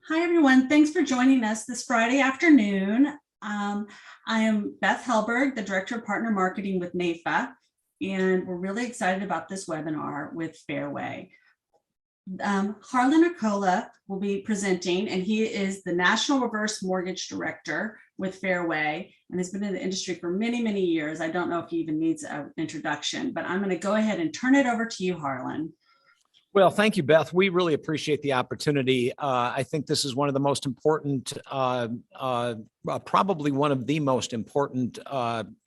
Hi, everyone. Thanks for joining us this Friday afternoon. I am Beth Helberg, the Director of Partner Marketing with NAFA, and we're really excited about this webinar with Fairway. Harlan Arcola will be presenting, and he is the National Reverse Mortgage Director with Fairway and has been in the industry for many, many years. I don't know if he even needs an introduction, but I'm going to go ahead and turn it over to you, Harlan. Well, thank you, Beth. We really appreciate the opportunity. I think this is one of the most important, probably one of the most important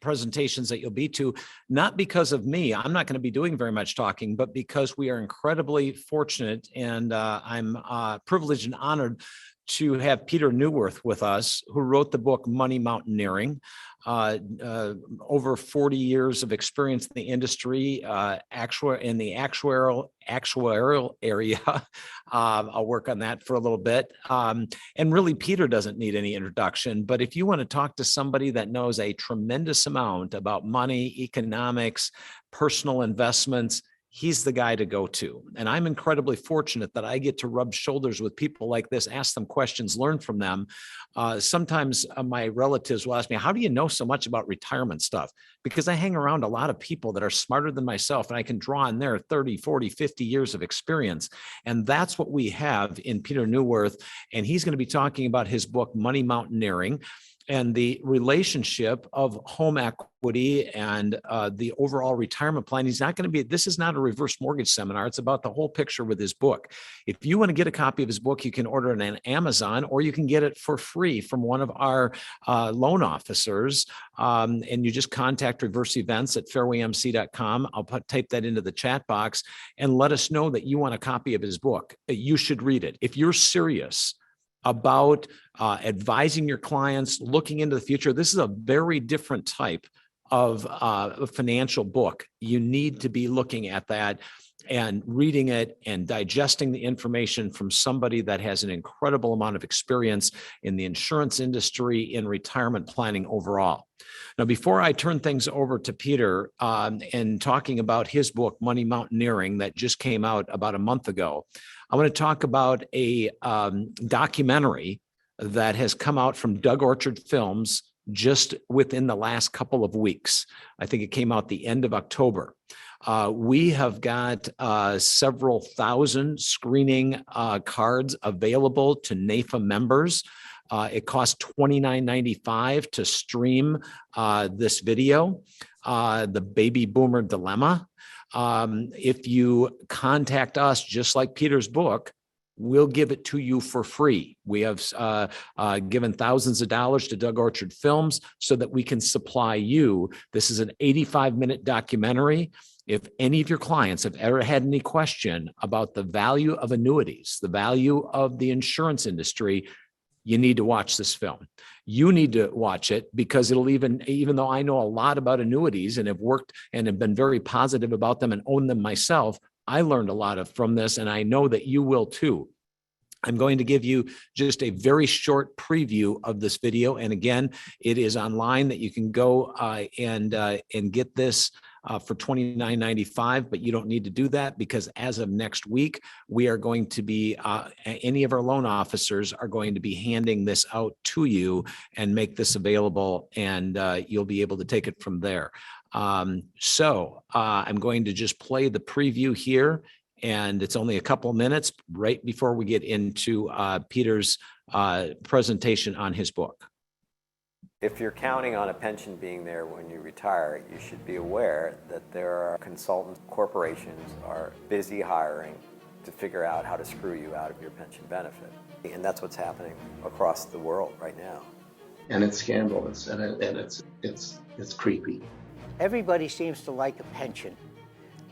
presentations that you'll be to, not because of me. I'm not going to be doing very much talking, but because we are incredibly fortunate, and I'm privileged and honored to have Peter Neuwirth with us, who wrote the book Money Mountaineering. Over 40 years of experience in the industry, in the actuarial area. I'll work on that for a little bit. And really, Peter doesn't need any introduction, but if you want to talk to somebody that knows a tremendous amount about money, economics, personal investments, he's the guy to go to. And I'm incredibly fortunate that I get to rub shoulders with people like this, ask them questions, learn from them. Sometimes my relatives will ask me, how do you know so much about retirement stuff? Because I hang around a lot of people that are smarter than myself, and I can draw on their 30, 40, 50 years of experience. And that's what we have in Peter Neuwirth. And he's going to be talking about his book, Money Mountaineering, and the relationship of home equity and the overall retirement plan. He's not going to be, this is not a reverse mortgage seminar. It's about the whole picture with his book. If you want to get a copy of his book, you can order it on Amazon, or you can get it for free from one of our loan officers. And you just contact Reverse Events at fairwaymc.com. I'll type that into the chat box and let us know that you want a copy of his book. You should read it. If you're serious about advising your clients, looking into the future, this is a very different type of a financial book. You need to be looking at that and reading it and digesting the information from somebody that has an incredible amount of experience in the insurance industry, in retirement planning overall. Now, before I turn things over to Peter and talking about his book, Money Mountaineering, that just came out about a month ago, I want to talk about a documentary that has come out from Doug Orchard Films just within the last couple of weeks. I think it came out the end of October. We have got several thousand screening cards available to NAFA members. It costs $29.95 to stream this video, The Baby Boomer Dilemma. If you contact us, just like Peter's book, we'll give it to you for free. We have given thousands of dollars to Doug Orchard Films so that we can supply you. This is an 85-minute documentary. If any of your clients have ever had any question about the value of annuities, the value of the insurance industry, you need to watch this film. You need to watch it because it'll even though I know a lot about annuities and have worked and have been very positive about them and own them myself, I learned a lot from this, and I know that you will too. I'm going to give you just a very short preview of this video. And again, it is online that you can go and get this for $29.95, but you don't need to do that because as of next week, we are going to be, any of our loan officers are going to be handing this out to you and make this available, and you'll be able to take it from there. So I'm going to just play the preview here, and it's only a couple of minutes right before we get into Peter's presentation on his book. If you're counting on a pension being there when you retire, you should be aware that there are consultant corporations are busy hiring to figure out how to screw you out of your pension benefit. And that's what's happening across the world right now. And it's scandalous, and it's creepy. Everybody seems to like a pension.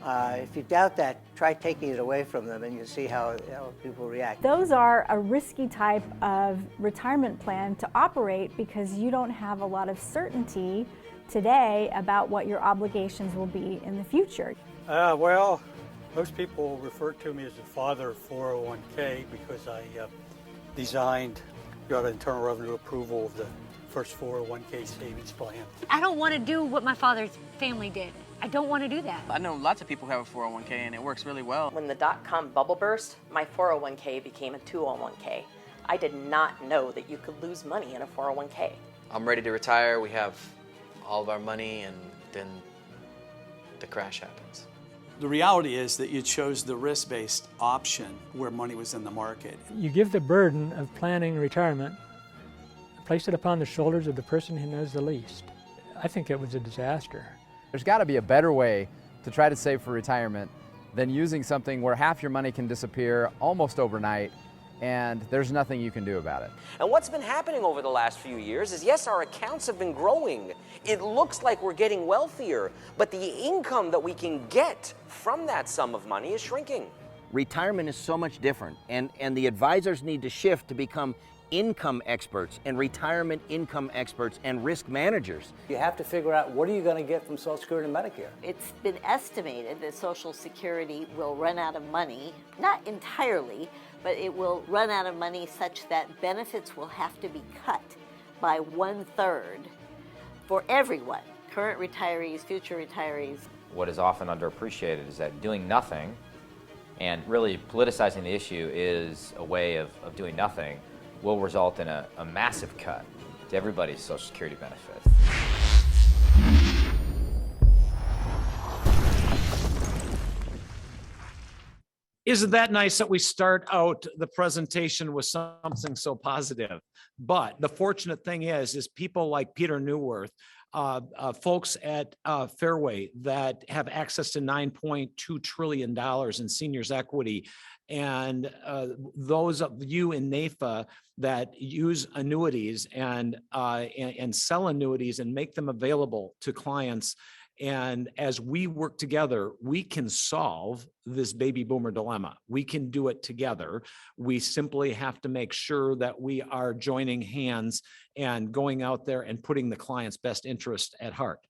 If you doubt that, try taking it away from them and you'll see how people react. Those are a risky type of retirement plan to operate because you don't have a lot of certainty today about what your obligations will be in the future. Well, most people refer to me as the father of 401k because I got internal revenue approval of the first 401k savings plan. I don't want to do what my father's family did. I don't want to do that. I know lots of people have a 401k and it works really well. When the dot-com bubble burst, my 401k became a 201k. I did not know that you could lose money in a 401k. I'm ready to retire. We have all of our money, and then the crash happens. The reality is that you chose the risk-based option where money was in the market. You give the burden of planning retirement, place it upon the shoulders of the person who knows the least. I think it was a disaster. There's got to be a better way to try to save for retirement than using something where half your money can disappear almost overnight and there's nothing you can do about it. And what's been happening over the last few years is, yes, our accounts have been growing. It looks like we're getting wealthier, but the income that we can get from that sum of money is shrinking. Retirement is so much different, and the advisors need to shift to become income experts and retirement income experts and risk managers. You have to figure out, what are you going to get from Social Security and Medicare? It's been estimated that Social Security will run out of money, not entirely, but it will run out of money such that benefits will have to be cut by 1/3 for everyone, current retirees, future retirees. What is often underappreciated is that doing nothing and really politicizing the issue is a way of doing nothing will result in a massive cut to everybody's Social Security benefits. Isn't that nice that we start out the presentation with something so positive? But the fortunate thing is people like Peter Neuwirth, folks at Fairway that have access to $9.2 trillion in seniors equity, and those of you in NAIFA that use annuities and sell annuities and make them available to clients. And as we work together, we can solve this baby boomer dilemma. We can do it together. We simply have to make sure that we are joining hands and going out there and putting the client's best interest at heart.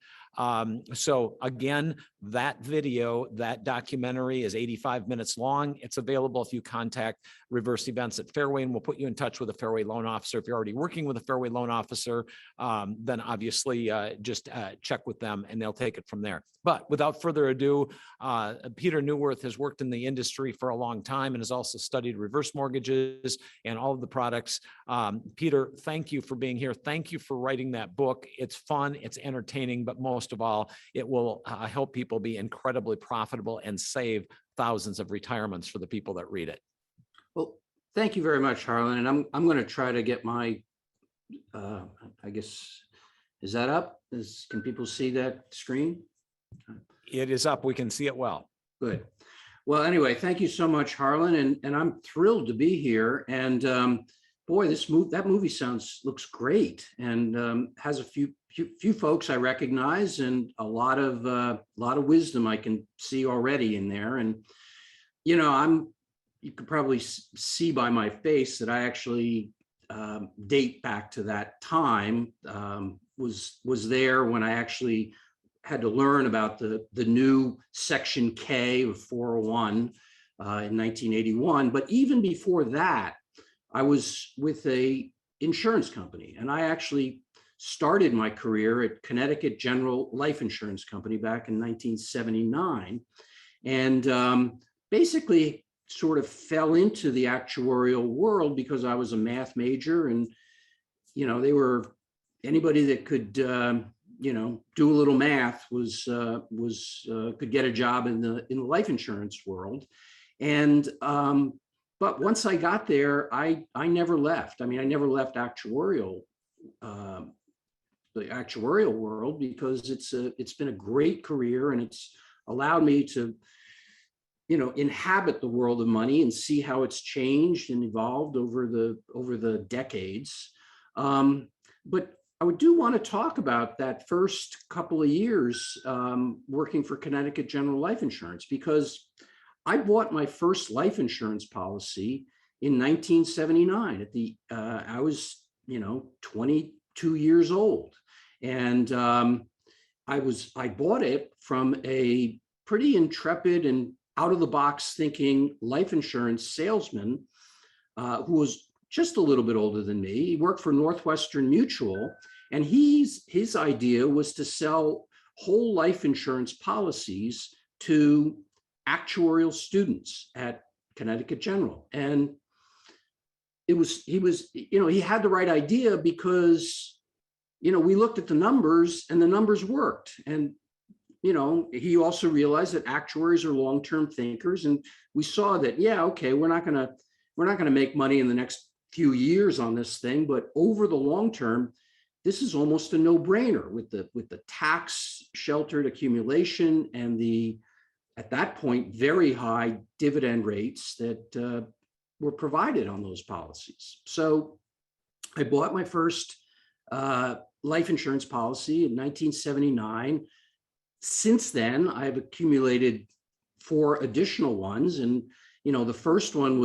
So again, that video, that documentary is 85 minutes long. It's available if you contact Reverse Events at Fairway, and we'll put you in touch with a Fairway loan officer. If you're already working with a Fairway loan officer, then obviously just check with them and they'll take it from there. But without further ado, Peter Neuwirth has worked in the industry for a long time and has also studied reverse mortgages and all of the products. Peter, thank you for being here. Thank you for writing that book. It's fun, it's entertaining, but most of all, it will help people be incredibly profitable and save thousands of retirements for the people that read it. Well, thank you very much, Harlan. And I'm going to try to get my, I guess, is that up? Can people see that screen? It is up. We can see it well. Good. Well, anyway, thank you so much, Harlan. And I'm thrilled to be here. And boy, that movie looks great, and has a few folks I recognize, and a lot of wisdom I can see already in there. And you know, you could probably see by my face that I actually date back to that time. Was there when I actually had to learn about the new Section K of 401 in 1981. But even before that, I was with a insurance company, and I actually started my career at Connecticut General Life Insurance Company back in 1979, and basically sort of fell into the actuarial world because I was a math major, and you know, they were anybody that could you know, do a little math could get a job in the life insurance world. And but once I got there, I never left. I mean, I never left the actuarial world, because it's been a great career, and it's allowed me to, you know, inhabit the world of money and see how it's changed and evolved over the decades. But I do want to talk about that first couple of years working for Connecticut General Life Insurance, because I bought my first life insurance policy in 1979. I was, you know, 22 years old, and I bought it from a pretty intrepid and out of the box thinking life insurance salesman who was just a little bit older than me. He worked for Northwestern Mutual, and his idea was to sell whole life insurance policies to actuarial students at Connecticut General. And he had the right idea because, we looked at the numbers and the numbers worked. And, he also realized that actuaries are long-term thinkers. And we saw that, yeah, okay, we're not going to make money in the next few years on this thing, but over the long term, this is almost a no-brainer with the tax sheltered accumulation and the, at that point, very high dividend rates that were provided on those policies. So I bought my first life insurance policy in 1979. Since then, I've accumulated 4 additional ones. And, the first one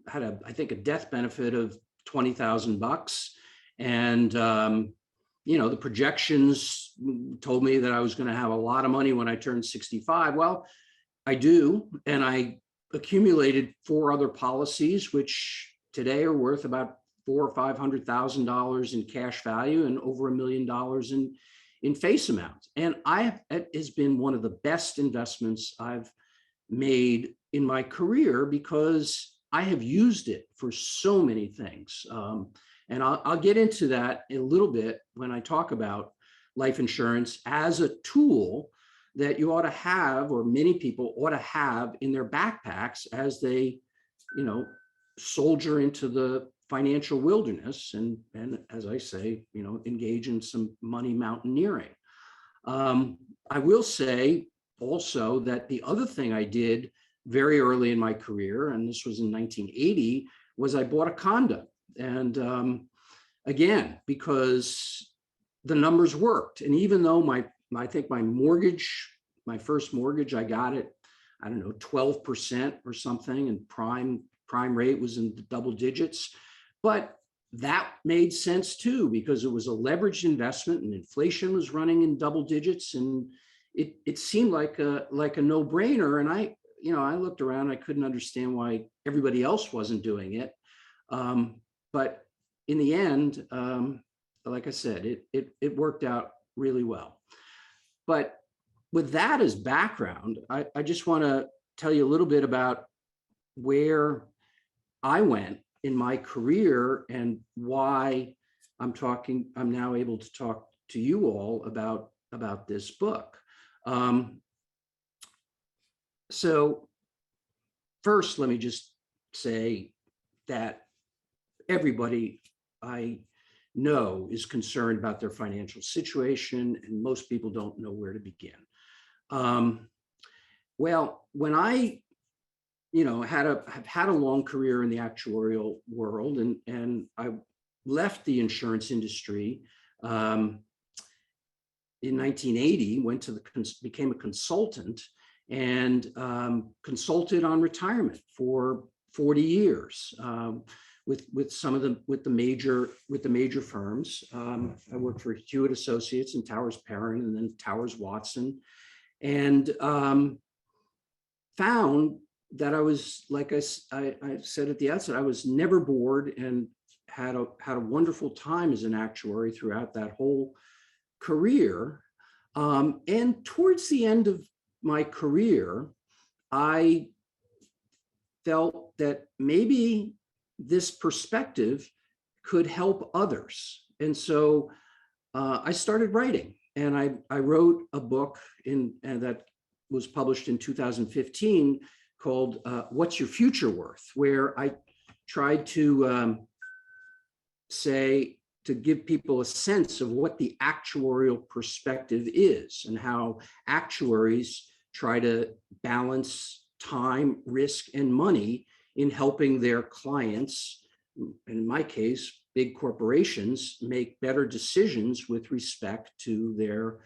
had I think a death benefit of $20,000. And, the projections told me that I was going to have a lot of money when I turned 65. Well, I do. And I accumulated 4 other policies, which today are worth about $400,000 or $500,000 in cash value and over $1 million in face amount. And it has been one of the best investments I've made in my career because I have used it for so many things. And I'll get into that in a little bit when I talk about life insurance as a tool that you ought to have, or many people ought to have in their backpacks as they, soldier into the financial wilderness and as I say, engage in some money mountaineering. I will say also that the other thing I did very early in my career, and this was in 1980, was I bought a condo. And again, because the numbers worked. And even though I think my first mortgage, I got it, 12% or something, and prime rate was in the double digits. But that made sense too, because it was a leveraged investment and inflation was running in double digits. And it seemed like a no-brainer. And I looked around, I couldn't understand why everybody else wasn't doing it. But in the end, like I said, it worked out really well. But with that as background, I just want to tell you a little bit about where I went in my career and why I'm now able to talk to you all about this book. So first, let me just say that everybody I know is concerned about their financial situation, and most people don't know where to begin. Well, when I have had a long career in the actuarial world, and I left the insurance industry in 1980, became a consultant, and consulted on retirement for 40 years with the major firms. I worked for Hewitt Associates and Towers Perrin, and then Towers Watson, and found that I was, like I said at the outset, I was never bored and had a wonderful time as an actuary throughout that whole career. And towards the end of my career, I felt that maybe this perspective could help others. And so I started writing, and I wrote a book and that was published in 2015 called What's Your Future Worth?, where I tried to give people a sense of what the actuarial perspective is and how actuaries try to balance time, risk, and money in helping their clients, and in my case, big corporations, make better decisions with respect to their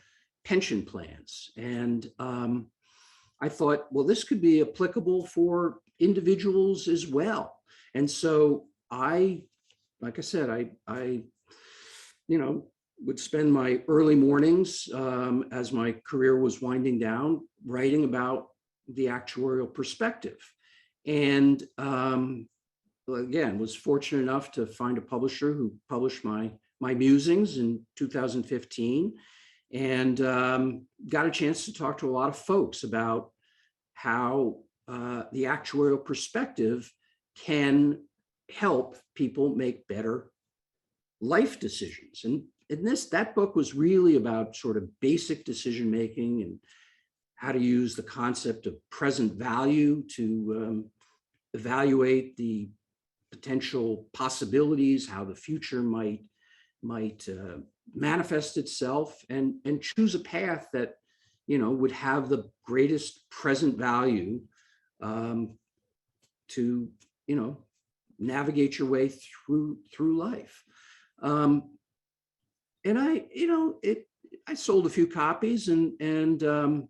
pension plans. And I thought, well, this could be applicable for individuals as well. And so like I said, I would spend my early mornings as my career was winding down, writing about the actuarial perspective. And again, was fortunate enough to find a publisher who published my musings in 2015, and got a chance to talk to a lot of folks about how the actuarial perspective can help people make better life decisions. And that book was really about sort of basic decision making and how to use the concept of present value to evaluate the potential possibilities, how the future might manifest itself, and choose a path that would have the greatest present value to navigate your way through life. And I sold a few copies and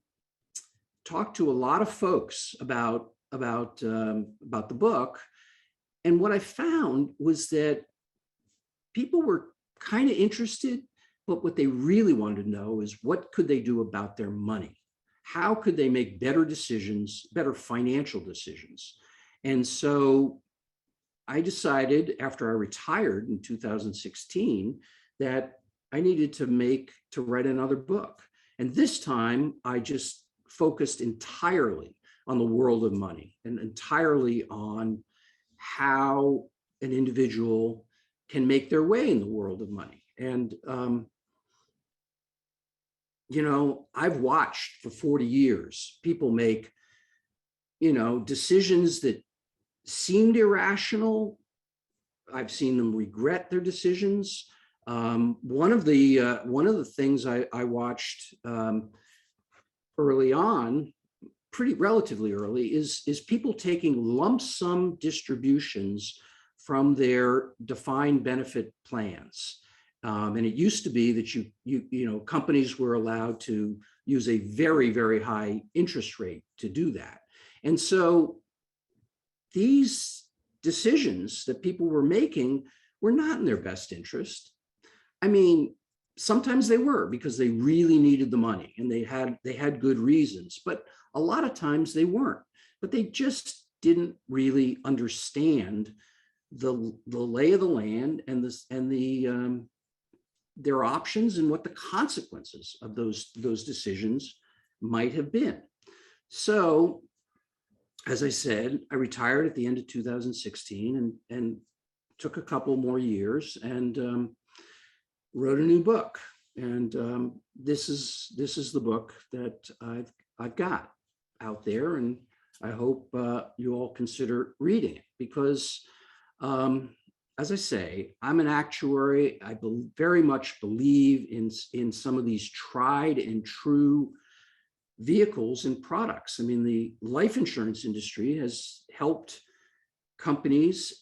talked to a lot of folks about the book. And what I found was that people were kind of interested, but what they really wanted to know is what could they do about their money? How could they make better decisions, better financial decisions? And so I decided after I retired in 2016 that I needed to write another book. And this time I just focused entirely on the world of money and entirely on how an individual can make their way in the world of money. And, I've watched for 40 years people make, decisions that seemed irrational. I've seen them regret their decisions. One of the things I watched early on, relatively early, is people taking lump sum distributions from their defined benefit plans. And it used to be that companies were allowed to use a very, very high interest rate to do that. And so these decisions that people were making were not in their best interest. I mean, sometimes they were because they really needed the money and they had good reasons, but a lot of times they weren't. But they just didn't really understand the lay of the land and their options and what the consequences of those decisions might have been. So, as I said, I retired at the end of 2016 and took a couple more years and wrote a new book. And this is the book that I've got out there, and I hope you all consider reading it because, as I say, I'm an actuary. I very much believe in some of these tried and true vehicles and products. I mean, the life insurance industry has helped companies.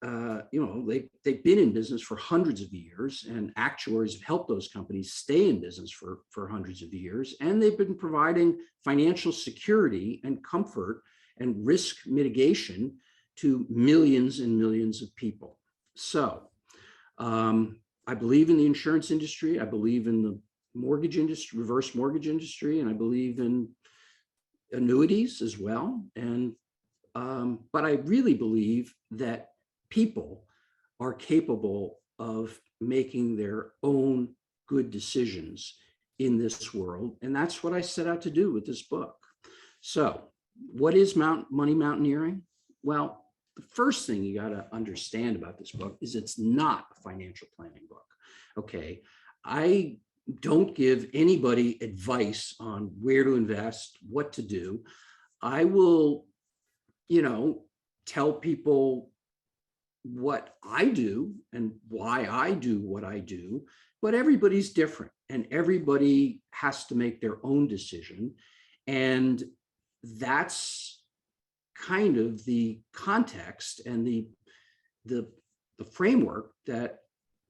They've been in business for hundreds of years, and actuaries have helped those companies stay in business for hundreds of years. And they've been providing financial security and comfort and risk mitigation to millions and millions of people. So I believe in the insurance industry. I believe in the mortgage industry, reverse mortgage industry, and I believe in annuities as well. And but I really believe that people are capable of making their own good decisions in this world. And that's what I set out to do with this book. So what is money mountaineering? Well, the first thing you got to understand about this book is it's not a financial planning book. Okay. I don't give anybody advice on where to invest, what to do. I will, tell people what I do and why I do what I do, but everybody's different and everybody has to make their own decision. And that's kind of the context and the framework that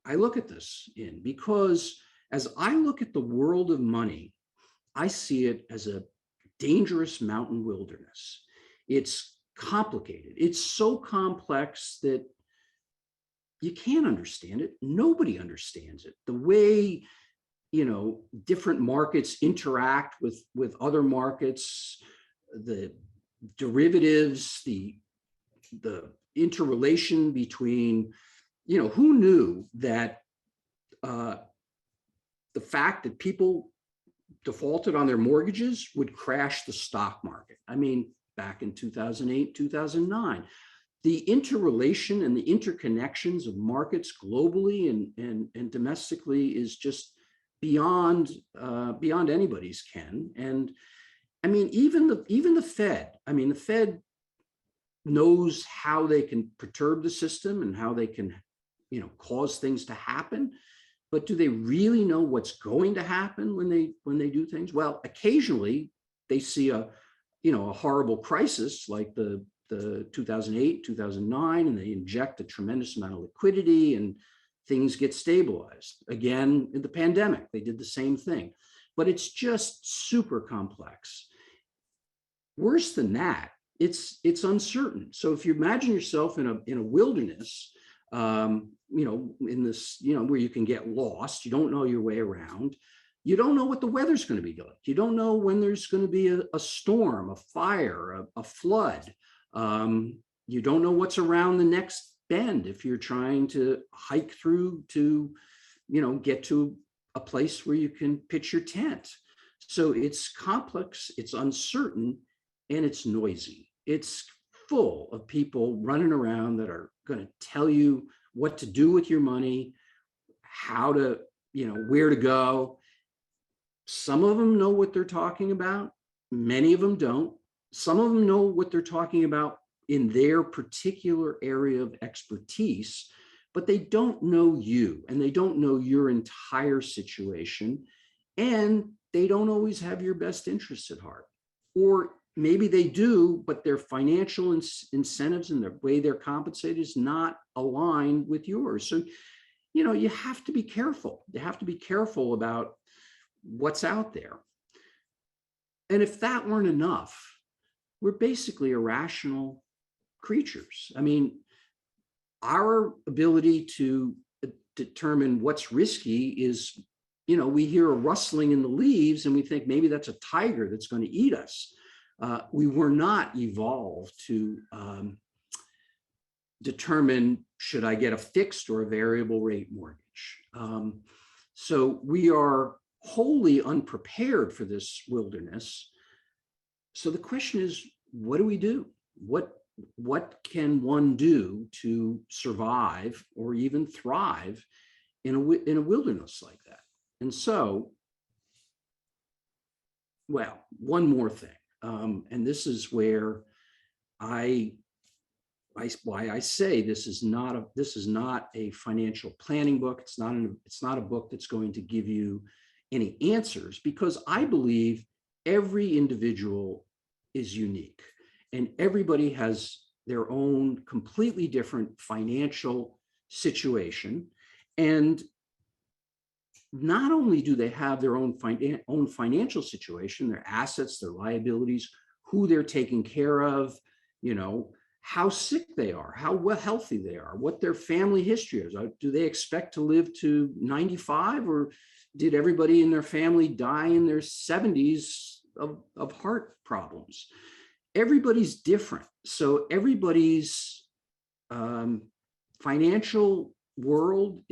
I look at this in, because as I look at the world of money, I see it as a dangerous mountain wilderness. It's complicated. It's so complex that you can't understand it. Nobody understands it. The way, different markets interact with other markets, the derivatives, the interrelation between, who knew that the fact that people defaulted on their mortgages would crash the stock market. I mean, back in 2008, 2009, the interrelation and the interconnections of markets globally and domestically is just beyond anybody's ken. And I mean, even the Fed, I mean, the Fed knows how they can perturb the system and how they can, cause things to happen. But do they really know what's going to happen when they do things? Well, occasionally they see a horrible crisis like the 2008, 2009, and they inject a tremendous amount of liquidity and things get stabilized. Again, in the pandemic, they did the same thing, but it's just super complex. Worse than that, it's uncertain. So if you imagine yourself in a wilderness, in this, where you can get lost, you don't know your way around. You don't know what the weather's going to be like. You don't know when there's going to be a storm, a fire, a flood. You don't know what's around the next bend if you're trying to hike through to, get to a place where you can pitch your tent. So it's complex, it's uncertain, and it's noisy. It's full of people running around that are going to tell you what to do with your money, how to, where to go. Some of them know what they're talking about. Many of them don't. Some of them know what they're talking about in their particular area of expertise, but they don't know you and they don't know your entire situation. And they don't always have your best interests at heart. Or maybe they do, but their financial incentives and the way they're compensated is not aligned with yours. So, you have to be careful. You have to be careful about what's out there. And if that weren't enough, we're basically irrational creatures. I mean, our ability to determine what's risky is, we hear a rustling in the leaves and we think maybe that's a tiger that's going to eat us. We were not evolved to determine, should I get a fixed or a variable rate mortgage? So we are wholly unprepared for this wilderness. So the question is, what do we do? What can one do to survive or even thrive in a wilderness like that? And so, well, one more thing. And this is where why I say this is not a financial planning book. It's not a book that's going to give you any answers, because I believe every individual is unique and everybody has their own completely different financial situation. And not only do they have their own financial situation, their assets, their liabilities, who they're taking care of, how sick they are, how well healthy they are, what their family history is. Do they expect to live to 95, or did everybody in their family die in their 70s of heart problems? Everybody's different. So everybody's financial world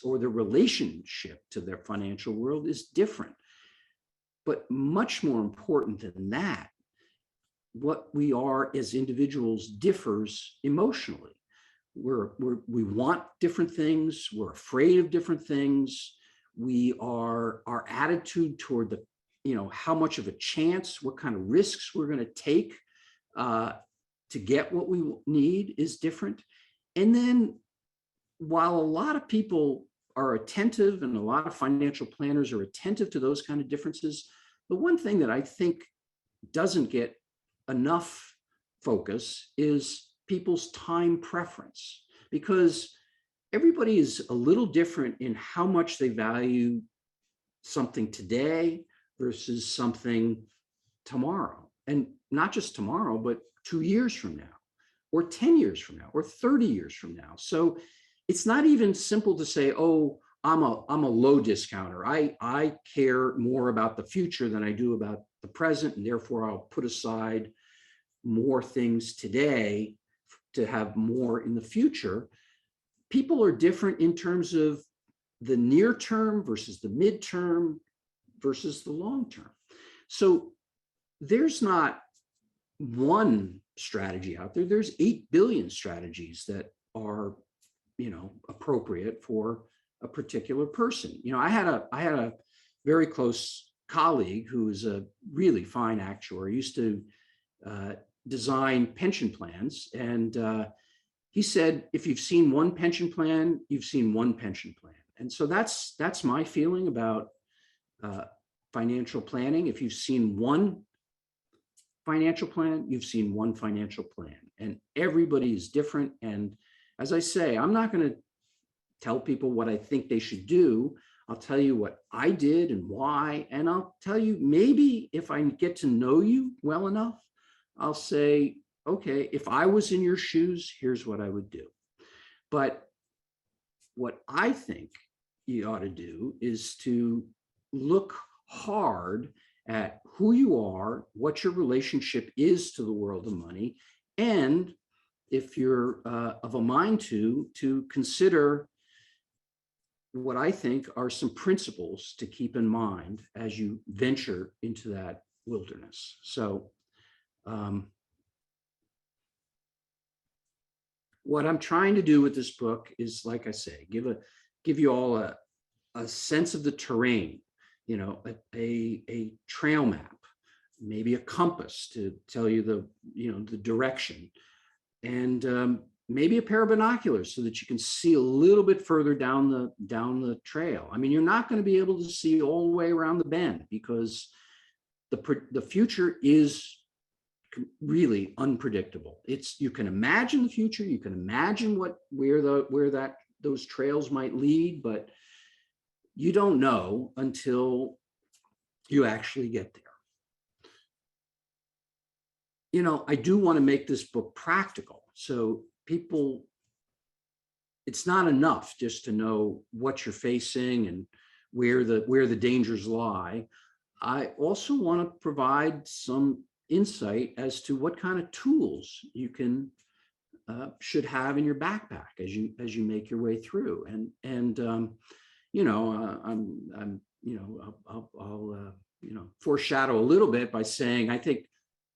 or the relationship to their financial world is different. But much more important than that, what we are as individuals differs emotionally. We want different things. We're afraid of different things. Our attitude toward how much of a chance, what kind of risks we're going to take to get what we need is different. And then while a lot of people are attentive and a lot of financial planners are attentive to those kind of differences, the one thing that I think doesn't get enough focus is people's time preference, because everybody is a little different in how much they value something today versus something tomorrow. And not just tomorrow, but 2 years from now, or 10 years from now, or 30 years from now. So it's not even simple to say, oh, I'm a low discounter. I care more about the future than I do about the present, and therefore I'll put aside more things today to have more in the future. People are different in terms of the near term versus the midterm versus the long term. So there's not one strategy out there. There's 8 billion strategies that are, appropriate for a particular person. I had a very close colleague who is a really fine actuary, used to design pension plans. And he said, if you've seen one pension plan, you've seen one pension plan. And so that's my feeling about financial planning. If you've seen one financial plan, you've seen one financial plan, and everybody is different. And as I say, I'm not going to tell people what I think they should do. I'll tell you what I did and why. And I'll tell you, maybe if I get to know you well enough, I'll say, okay, if I was in your shoes, here's what I would do. But what I think you ought to do is to look hard at who you are, what your relationship is to the world of money, and if you're of a mind to consider what I think are some principles to keep in mind as you venture into that wilderness. So what I'm trying to do with this book is, like I say, give you all a sense of the terrain, a trail map, maybe a compass to tell you the direction, and maybe a pair of binoculars so that you can see a little bit further down the trail. I mean, you're not going to be able to see all the way around the bend because the future is really unpredictable. You can imagine the future, you can imagine where those trails might lead, but you don't know until you actually get there. I do want to make this book practical. So people, it's not enough just to know what you're facing and where the dangers lie. I also want to provide some insight as to what kind of tools you should have in your backpack as you make your way through. I'll foreshadow a little bit by saying I think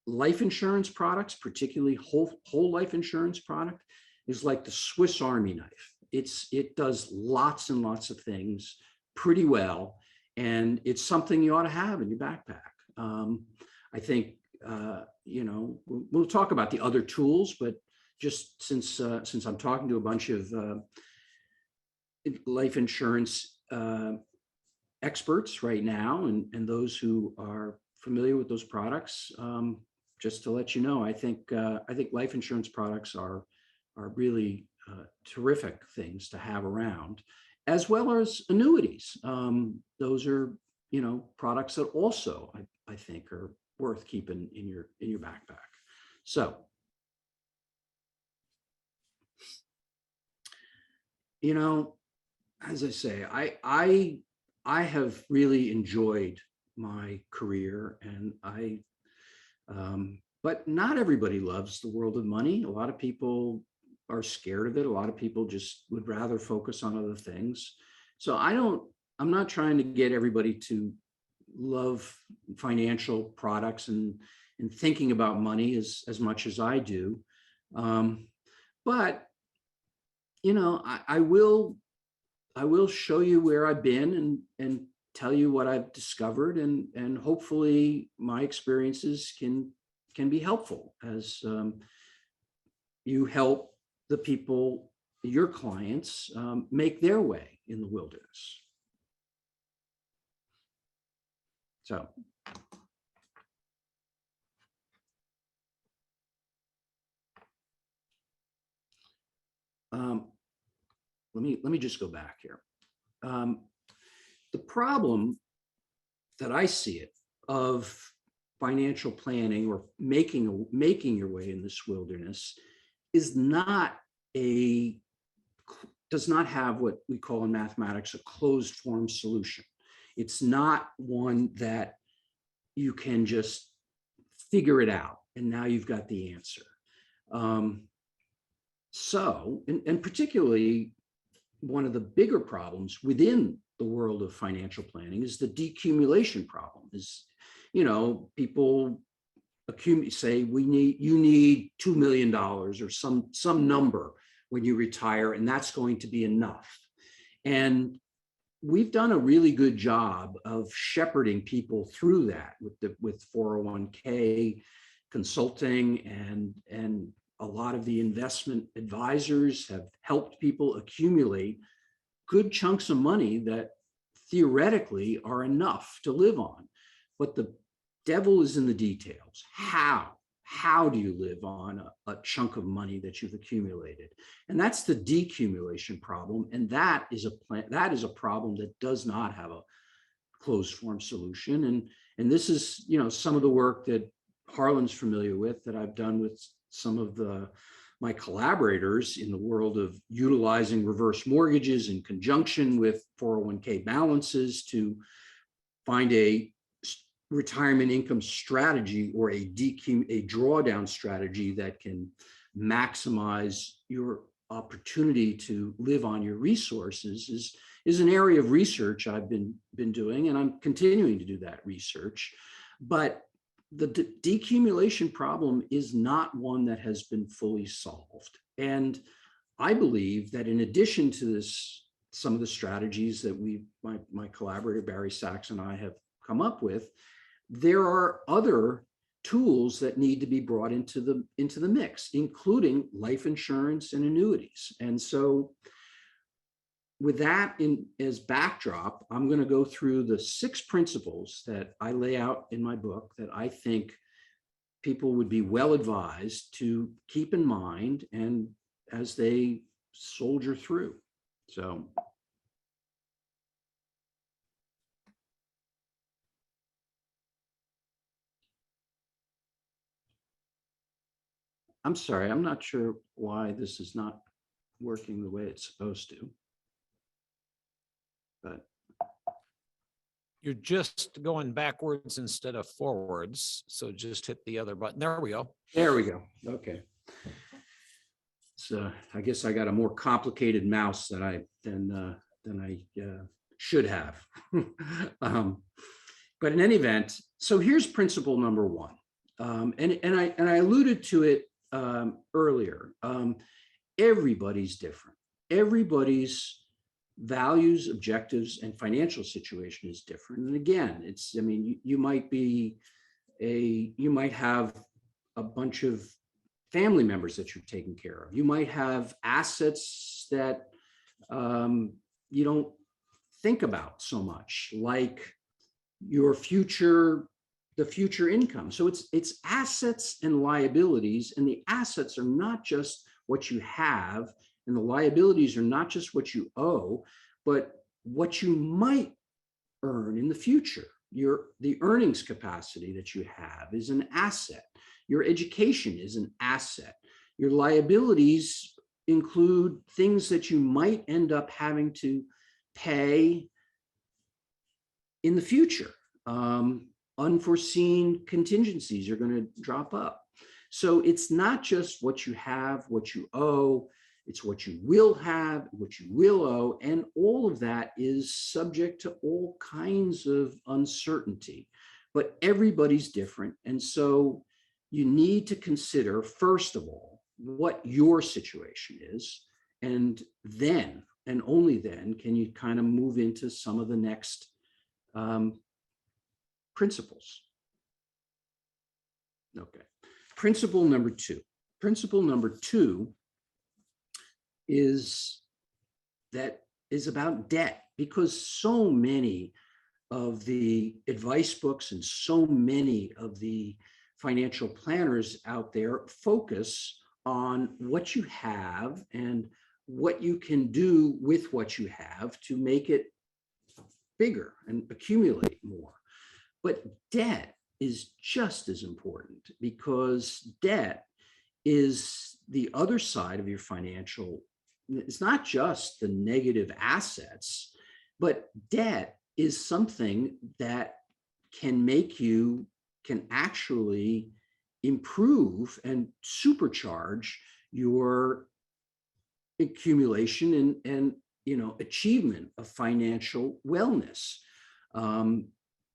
life insurance products, particularly whole life insurance product, is like the Swiss Army knife. It does lots and lots of things pretty well, and it's something you ought to have in your backpack. I think we'll talk about the other tools, but just since I'm talking to a bunch of life insurance experts right now, and those who are familiar with those products, just to let you know, I think life insurance products are really terrific things to have around, as well as annuities. Those are products that also I think are worth keeping in your backpack. So, as I say, I have really enjoyed my career, and but not everybody loves the world of money. A lot of people are scared of it. A lot of people just would rather focus on other things. So I'm not trying to get everybody to love financial products and thinking about money as much as I do. But I will show you where I've been and tell you what I've discovered, and hopefully my experiences can be helpful as you help the people, your clients, make their way in the wilderness. So. Let me just go back here. The problem that I see it of financial planning or making your way in this wilderness does not have what we call in mathematics a closed form solution. It's not one that you can just figure it out and now you've got the answer. And particularly one of the bigger problems within the world of financial planning is the decumulation problem. People accumulate, say you need $2 million or some number when you retire, and that's going to be enough. And we've done a really good job of shepherding people through that with 401k consulting, and a lot of the investment advisors have helped people accumulate good chunks of money that theoretically are enough to live on. But the devil is in the details. How do you live on a chunk of money that you've accumulated? And that's the decumulation problem. And that is a problem that does not have a closed form solution. And this is, some of the work that Harlan's familiar with, that I've done with some of my collaborators in the world of utilizing reverse mortgages in conjunction with 401k balances to find a retirement income strategy or a drawdown strategy that can maximize your opportunity to live on your resources is an area of research I've been doing, and I'm continuing to do that research. But the decumulation problem is not one that has been fully solved. And I believe that in addition to this, some of the strategies that my collaborator Barry Sachs and I have come up with, there are other tools that need to be brought into the mix, including life insurance and annuities. And so with that as backdrop, I'm going to go through the 6 principles that I lay out in my book that I think people would be well advised to keep in mind and as they soldier through. So I'm sorry, I'm not sure why this is not working the way it's supposed to. But You're just going backwards instead of forwards. So just hit the other button. There we go. There we go. Okay. So I guess I got a more complicated mouse than I should have. But in any event, so here's principle number 1. And I alluded to it earlier. Everybody's different. Everybody's values, objectives, and financial situation is different. And again, you might have a bunch of family members that you're taking care of. You might have assets that you don't think about so much, like the future income. So it's assets and liabilities, and the assets are not just what you have, and the liabilities are not just what you owe, but what you might earn in the future. The earnings capacity that you have is an asset. Your education is an asset. Your liabilities include things that you might end up having to pay in the future. Unforeseen contingencies are going to drop up. So it's not just what you have, what you owe, it's what you will have, what you will owe, and all of that is subject to all kinds of uncertainty. But everybody's different. And so you need to consider, first of all, what your situation is, and then, and only then, can you kind of move into some of the next principles. Okay. Principle number 2. Principle number 2 is about debt, because so many of the advice books and so many of the financial planners out there focus on what you have and what you can do with what you have to make it bigger and accumulate more. But debt is just as important, because debt is the other side of your financial. It's not just the negative assets, but debt is something that can actually improve and supercharge your accumulation and achievement of financial wellness.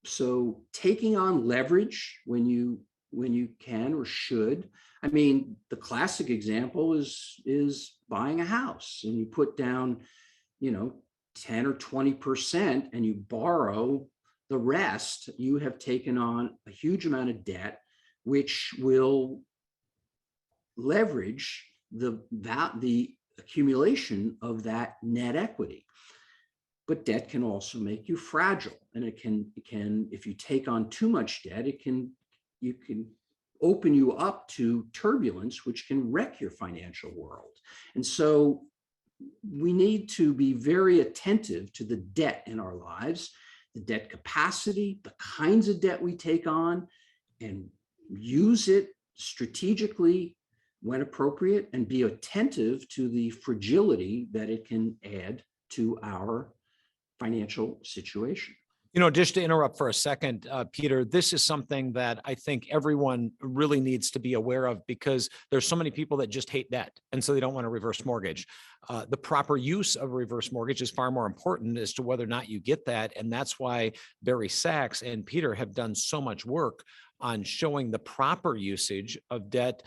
So taking on leverage when you when you can or should. I mean, the classic example is buying a house, and you put down, 10 or 20% and you borrow the rest. You have taken on a huge amount of debt, which will leverage the accumulation of that net equity. But debt can also make you fragile, and it can if you take on too much debt, you can open you up to turbulence, which can wreck your financial world. And so we need to be very attentive to the debt in our lives, the debt capacity, the kinds of debt we take on, and use it strategically when appropriate, and be attentive to the fragility that it can add to our financial situation. Just to interrupt for a second, Peter, this is something that I think everyone really needs to be aware of, because there's so many people that just hate debt, and so they don't want to reverse mortgage. The proper use of a reverse mortgage is far more important as to whether or not you get that. And that's why Barry Sachs and Peter have done so much work on showing the proper usage of debt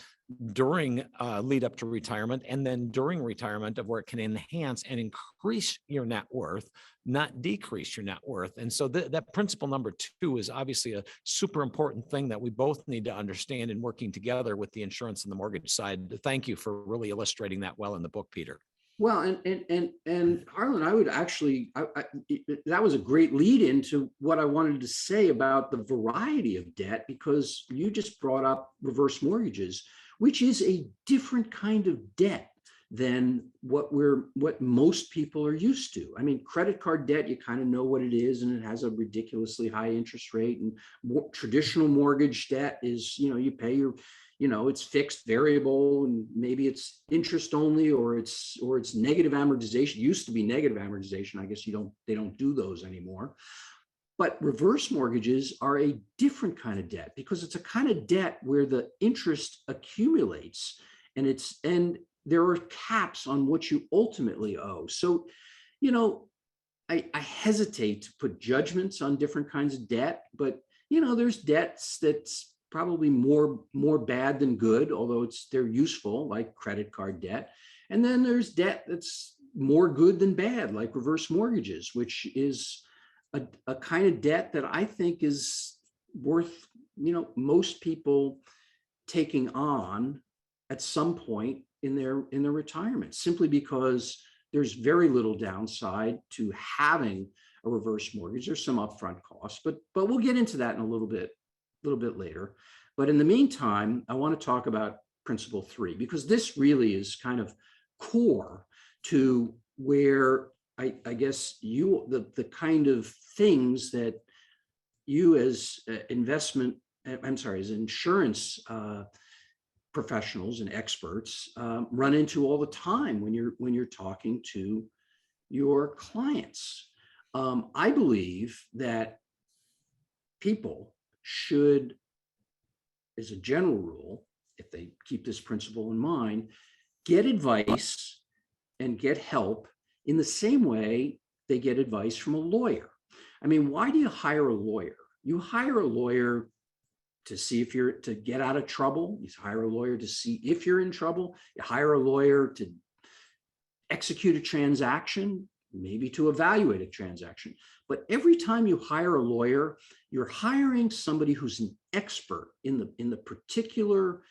during lead up to retirement, and then during retirement, of where it can enhance and increase your net worth, not decrease your net worth. And so that principle number 2 is obviously a super important thing that we both need to understand in working together with the insurance and the mortgage side. Thank you for really illustrating that well in the book, Peter. Well, and Harlan, I would actually, that was a great lead into what I wanted to say about the variety of debt, because you just brought up reverse mortgages, which is a different kind of debt than what most people are used to. I mean, credit card debt, you kind of know what it is, and it has a ridiculously high interest rate. And traditional mortgage debt is, you pay your, it's fixed, variable, and maybe it's interest only, or it's negative amortization. It used to be negative amortization. I guess they don't do those anymore. But reverse mortgages are a different kind of debt, because it's a kind of debt where the interest accumulates, and there are caps on what you ultimately owe. So, I hesitate to put judgments on different kinds of debt, but there's debts that's probably more bad than good, although they're useful, like credit card debt. And then there's debt that's more good than bad, like reverse mortgages, which is a kind of debt that I think is worth, most people taking on at some point in their retirement, simply because there's very little downside to having a reverse mortgage. There's some upfront costs, but we'll get into that in a little bit later. But in the meantime, I want to talk about principle 3, because this really is kind of core to where I guess the kind of things that you as as insurance professionals and experts run into all the time when you're talking to your clients. I believe that people should, as a general rule, if they keep this principle in mind, get advice and get help in the same way they get advice from a lawyer. I mean, why do you hire a lawyer? You hire a lawyer to see if to get out of trouble. You hire a lawyer to see if you're in trouble. You hire a lawyer to execute a transaction, maybe to evaluate a transaction. But every time you hire a lawyer, you're hiring somebody who's an expert in the particular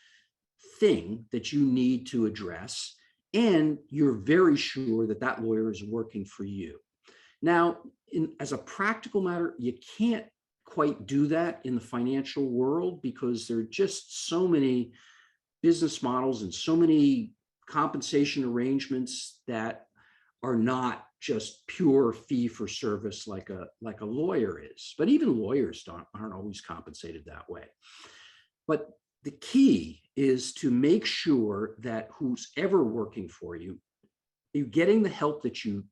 thing that you need to address, and you're very sure that that lawyer is working for you. Now, as a practical matter, you can't quite do that in the financial world, because there are just so many business models and so many compensation arrangements that are not just pure fee for service like a lawyer is. But even lawyers aren't always compensated that way. But the key is to make sure that who's ever working for you, you're getting the help that you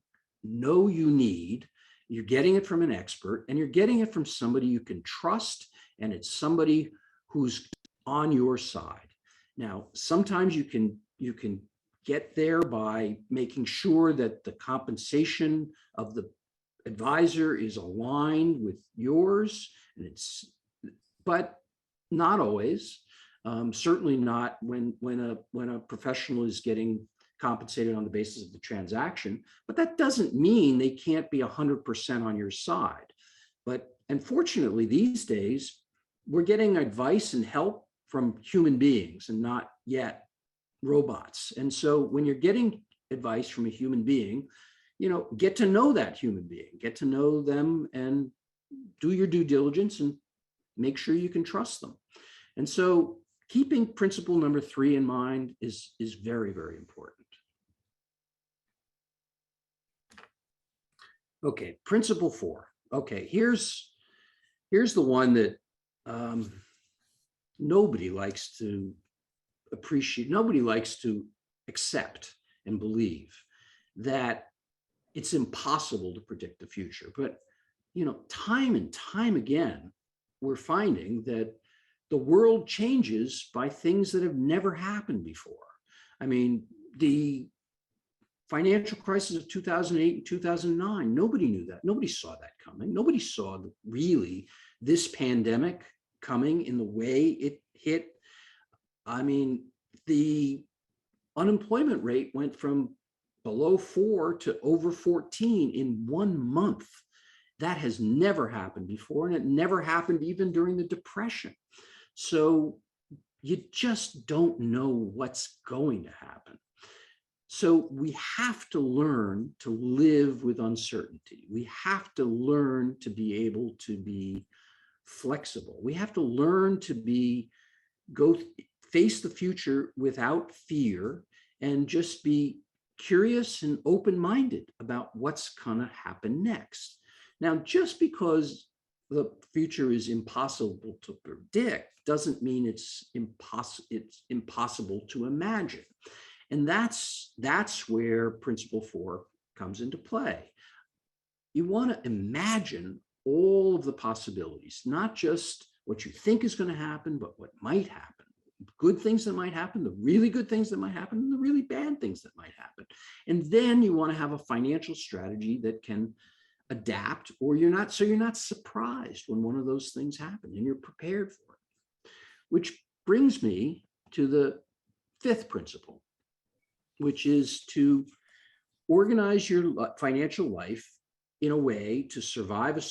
know you need. You're getting it from an expert, and you're getting it from somebody you can trust, and it's somebody who's on your side. Now, sometimes you can get there by making sure that the compensation of the advisor is aligned with yours, but not always. Certainly not when a professional is getting compensated on the basis of the transaction, but that doesn't mean they can't be 100% on your side. But unfortunately, these days, we're getting advice and help from human beings and not yet robots. And so when you're getting advice from a human being, get to know that human being, get to know them, and do your due diligence and make sure you can trust them. And so keeping principle number 3 in mind is very, very important. Okay, principle 4. Okay, here's the one that nobody likes to appreciate. Nobody likes to accept and believe that it's impossible to predict the future. But, time and time again, we're finding that the world changes by things that have never happened before. I mean, the financial crisis of 2008 and 2009, nobody knew that. Nobody saw that coming. Nobody saw really this pandemic coming in the way it hit. I mean, the unemployment rate went from below 4 to over 14 in 1 month. That has never happened before, and it never happened even during the Depression. So you just don't know what's going to happen. So we have to learn to live with uncertainty. We have to learn to be able to be flexible. We have to learn to face the future without fear and just be curious and open-minded about what's going to happen next. Now, just because the future is impossible to predict doesn't mean it's impossible to imagine. And that's where principle 4 comes into play. You want to imagine all of the possibilities, not just what you think is going to happen, but what might happen. Good things that might happen, the really good things that might happen, and the really bad things that might happen. And then you want to have a financial strategy that can adapt, or you're not surprised when one of those things happen and you're prepared for it. Which brings me to the 5th principle, which is to organize your financial life in a way to survive a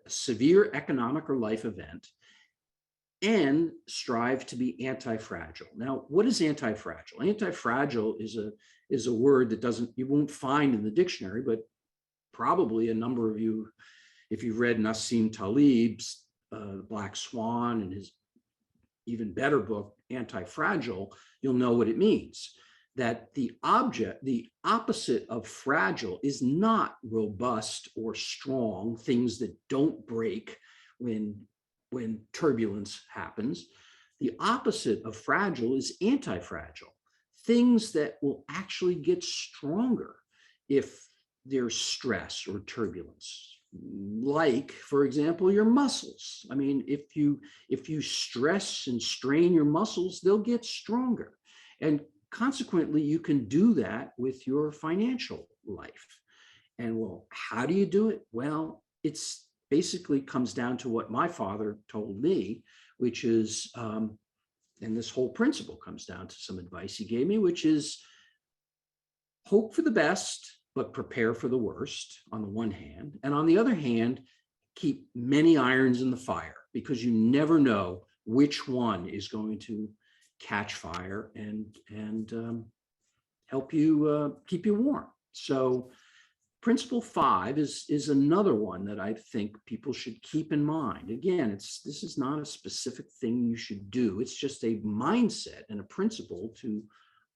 severe economic or life event and strive to be anti-fragile. Now, what is anti-fragile? Anti-fragile is a word that you won't find in the dictionary, but probably a number of you, if you've read Nassim Taleb's The Black Swan and his even better book, Anti-Fragile, you'll know what it means. That the opposite of fragile is not robust or strong, things that don't break when turbulence happens. The opposite of fragile is anti-fragile, things that will actually get stronger if there's stress or turbulence. Like, for example, your muscles. I mean, if you stress and strain your muscles, they'll get stronger. And consequently, you can do that with your financial life. And well, how do you do it? Well, it's basically comes down to what my father told me, which is, and this whole principle comes down to some advice he gave me, which is hope for the best, but prepare for the worst on the one hand. And on the other hand, keep many irons in the fire, because you never know which one is going to catch fire and help you keep you warm. So principle 5 is another one that I think people should keep in mind. Again, this is not a specific thing you should do. It's just a mindset and a principle to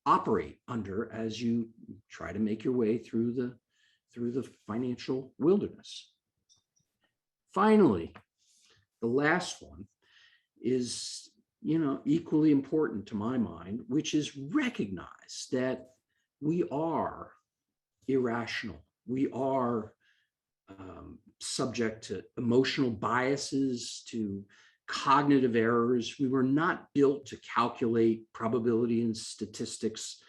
operate under as you try to make your way through the financial wilderness. Finally, the last one is, equally important to my mind, which is recognize that we are irrational. We are subject to emotional biases, to cognitive errors. We were not built to calculate probability and statistics,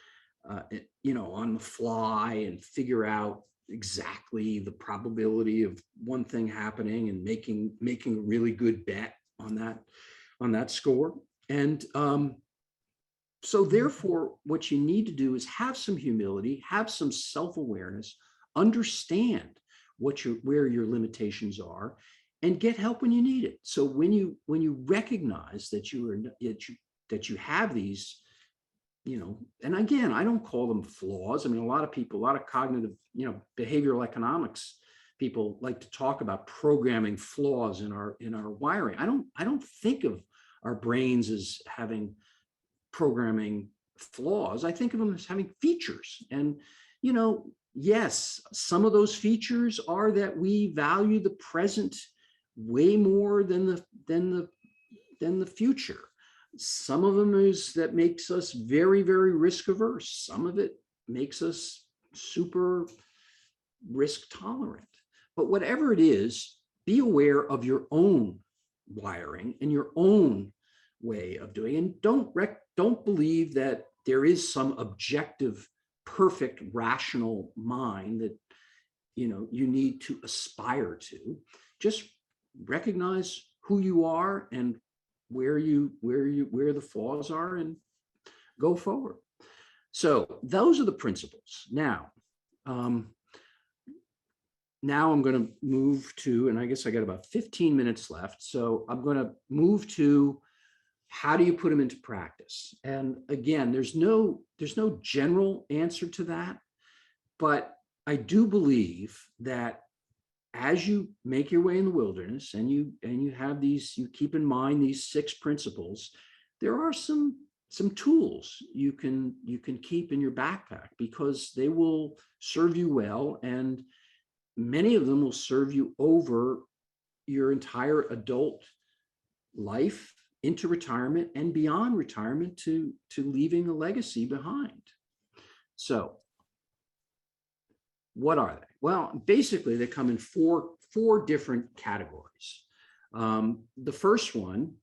on the fly and figure out exactly the probability of one thing happening and making a really good bet on that. on that score. And so therefore, what you need to do is have some humility, have some self-awareness, understand where your limitations are, and get help when you need it. So when you recognize that you have these, and again, I don't call them flaws. I mean, a lot of cognitive, behavioral economics people like to talk about programming flaws in our wiring. I don't think of our brains as having programming flaws. I think of them as having features. And, yes, some of those features are that we value the present way more than the future. Some of them is that makes us very, very risk averse. Some of it makes us super risk tolerant. But whatever it is, be aware of your own wiring and your own way of doing it. And don't believe that there is some objective, perfect, rational mind that you need to aspire to. Just recognize who you are and where the flaws are, and go forward. So those are the principles. Now I'm going to move to, and I guess I got about 15 minutes left. So I'm going to move to, how do you put them into practice? And again, there's no general answer to that, but I do believe that as you make your way in the wilderness and you have these, you keep in mind these 6 principles, there are some tools you can keep in your backpack, because they will serve you well, and many of them will serve you over your entire adult life, into retirement and beyond retirement, to leaving a legacy behind. So what are they? Well, basically they come in four different categories. The first one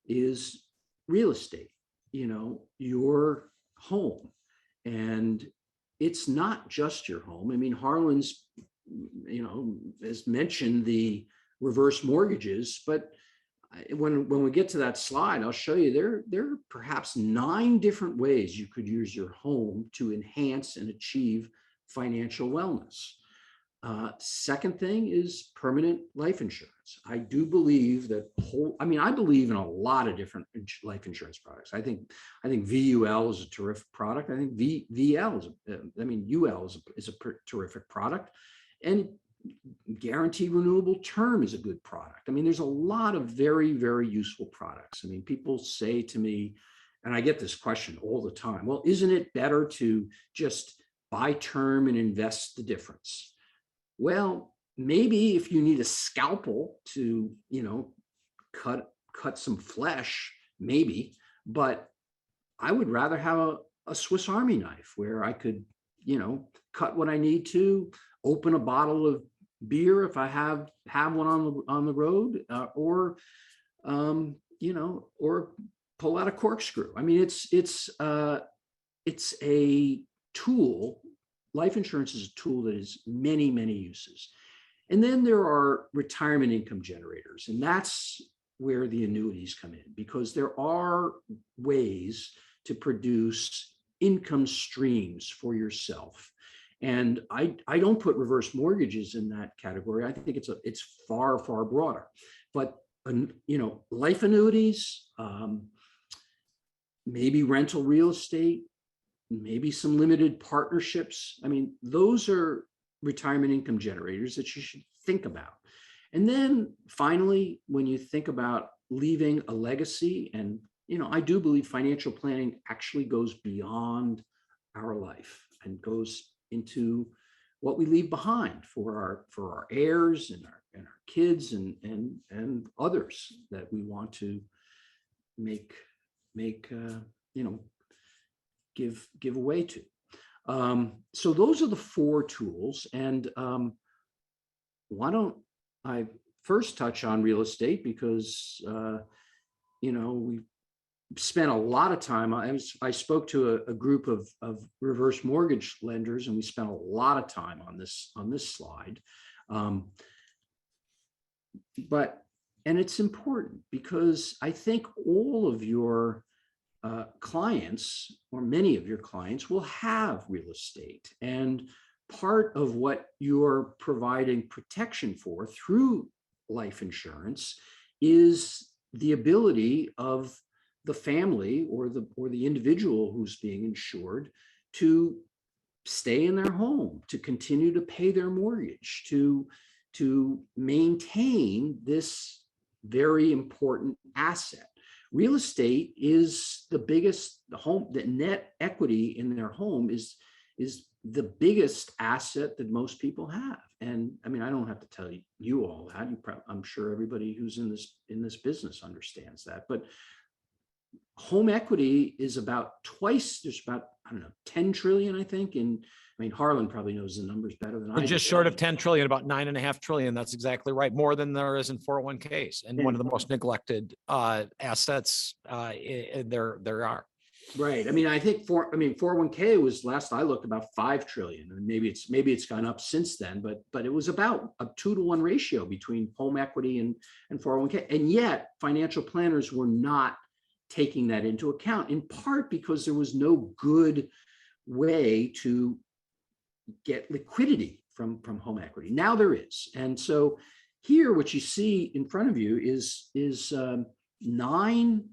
is real estate, your home. And it's not just your home. I mean, Harlan's, has mentioned the reverse mortgages, but when we get to that slide, I'll show you there are perhaps 9 different ways you could use your home to enhance and achieve financial wellness. Second thing is permanent life insurance. I do believe that I believe in a lot of different life insurance products. I think VUL is a terrific product. I think UL is a terrific product, and guaranteed renewable term is a good product. I mean, there's a lot of very, very useful products. I mean, people say to me, and I get this question all the time, well, isn't it better to just buy term and invest the difference? Well, maybe if you need a scalpel to, cut some flesh, maybe, but I would rather have a Swiss Army knife where I could, cut what I need to, open a bottle of beer if I have one on the road, or pull out a corkscrew. I mean, it's a tool. Life insurance is a tool that has many, many uses. And then there are retirement income generators, and that's where the annuities come in, because there are ways to produce income streams for yourself. And I don't put reverse mortgages in that category. I think it's far, far broader. But life annuities, maybe rental real estate, maybe some limited partnerships. I mean, those are retirement income generators that you should think about. And then finally, when you think about leaving a legacy, and I do believe financial planning actually goes beyond our life and goes into what we leave behind for our heirs and our kids and others that we want to give away to. So those are the 4 tools. And why don't I first touch on real estate, because we spent a lot of time. I spoke to a group of reverse mortgage lenders, and we spent a lot of time on this slide. But And it's important because I think all of your clients, or many of your clients, will have real estate. And part of what you're providing protection for through life insurance is the ability of the family or the individual who's being insured to stay in their home, to continue to pay their mortgage, to maintain this very important asset. Real estate is the biggest, the net equity in their home is the biggest asset that most people have. And I mean, I don't have to tell you all that. I'm sure everybody who's in this business understands that. But home equity is about twice. There's about, I don't know, 10 trillion, I think. And I mean, Harlan probably knows the numbers better than I do. Just short of 10 trillion, about 9.5 trillion. That's exactly right. More than there is in 401ks, and one of the most neglected assets there are. Right. I mean, I think 401k was, last I looked, about 5 trillion, and maybe it's gone up since then, but it was about a 2-to-1 ratio between home equity and 401k. And yet financial planners were not taking that into account, in part because there was no good way to get liquidity from home equity. Now there is. And so here, what you see in front of you is 9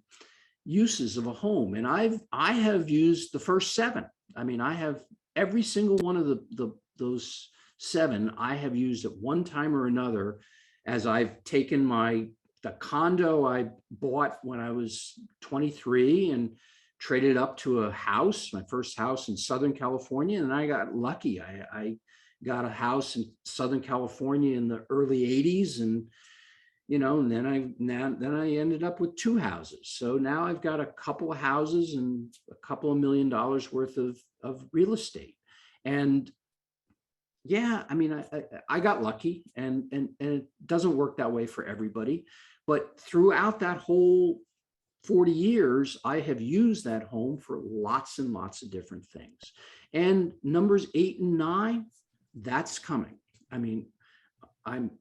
uses of a home. And I have used the first 7. I mean, I have every single one of those 7 I have used at one time or another, as I've taken the condo I bought when I was 23 and traded up to a house, my first house in Southern California. And I got lucky. I got a house in Southern California in the early 80s. And, and then I ended up with 2 houses. So now I've got a couple of houses and a couple of $1 million worth of real estate. And yeah, I mean, I got lucky, and it doesn't work that way for everybody. But throughout that whole 40 years, I have used that home for lots and lots of different things. And numbers 8 and 9, that's coming. I mean, I'm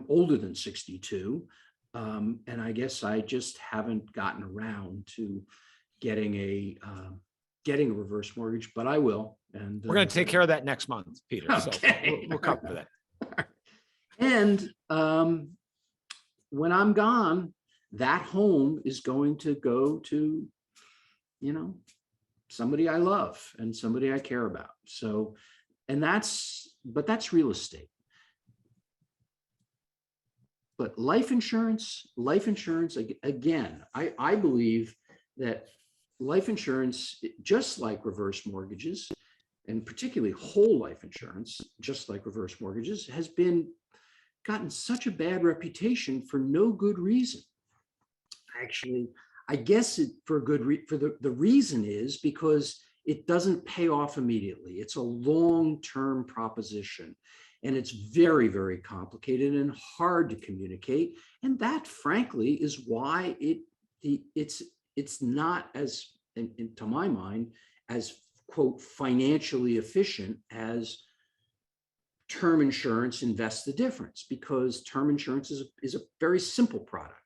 older than 62, and I guess I just haven't gotten around to getting a reverse mortgage, but I will. And we're going to take care of that next month, Peter. Okay. So we'll cover that. And when I'm gone, that home is going to go to, somebody I love and somebody I care about. So, but that's real estate. But life insurance, again, I believe that life insurance, just like reverse mortgages, and particularly whole life insurance, just like reverse mortgages, has gotten such a bad reputation for no good reason. Actually, I guess the reason is because it doesn't pay off immediately. It's a long-term proposition, and it's very, very complicated and hard to communicate. And that, frankly, is why it's not as, to my mind, as, quote, financially efficient as term insurance Invest the Difference, because term insurance is a very simple product.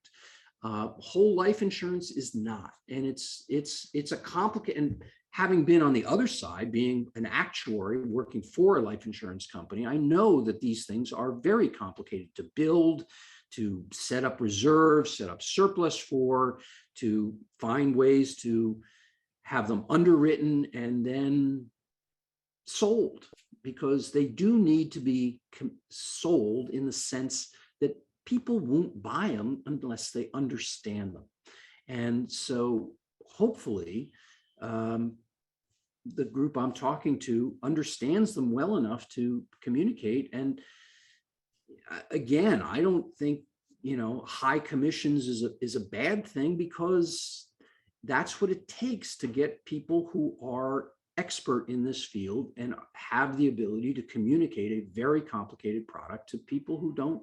Whole life insurance is not, and it's a complicated. And having been on the other side, being an actuary working for a life insurance company, I know that these things are very complicated to build, to set up reserves, set up surplus for, to find ways to have them underwritten and then sold, because they do need to be sold in the sense that people won't buy them unless they understand them. And so hopefully the group I'm talking to understands them well enough to communicate. And again, I don't think, high commissions is a bad thing, because that's what it takes to get people who are expert in this field and have the ability to communicate a very complicated product to people who don't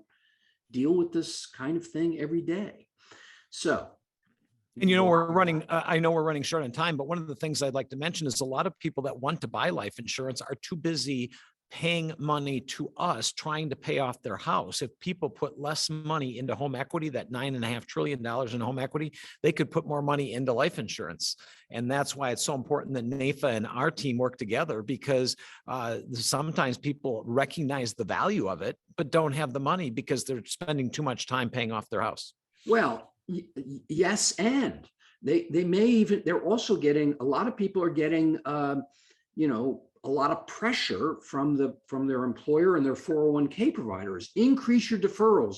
deal with this kind of thing every day. So, and we're running, I know we're running short on time, but one of the things I'd like to mention is a lot of people that want to buy life insurance are too busy paying money to us trying to pay off their house. If people put less money into home equity, that $9.5 trillion in home equity, they could put more money into life insurance. And that's why it's so important that NAIFA and our team work together, because sometimes people recognize the value of it, but don't have the money because they're spending too much time paying off their house. Well, yes, and they may even, they're also getting, a lot of people are getting, a lot of pressure from their employer and their 401k providers. Increase your deferrals,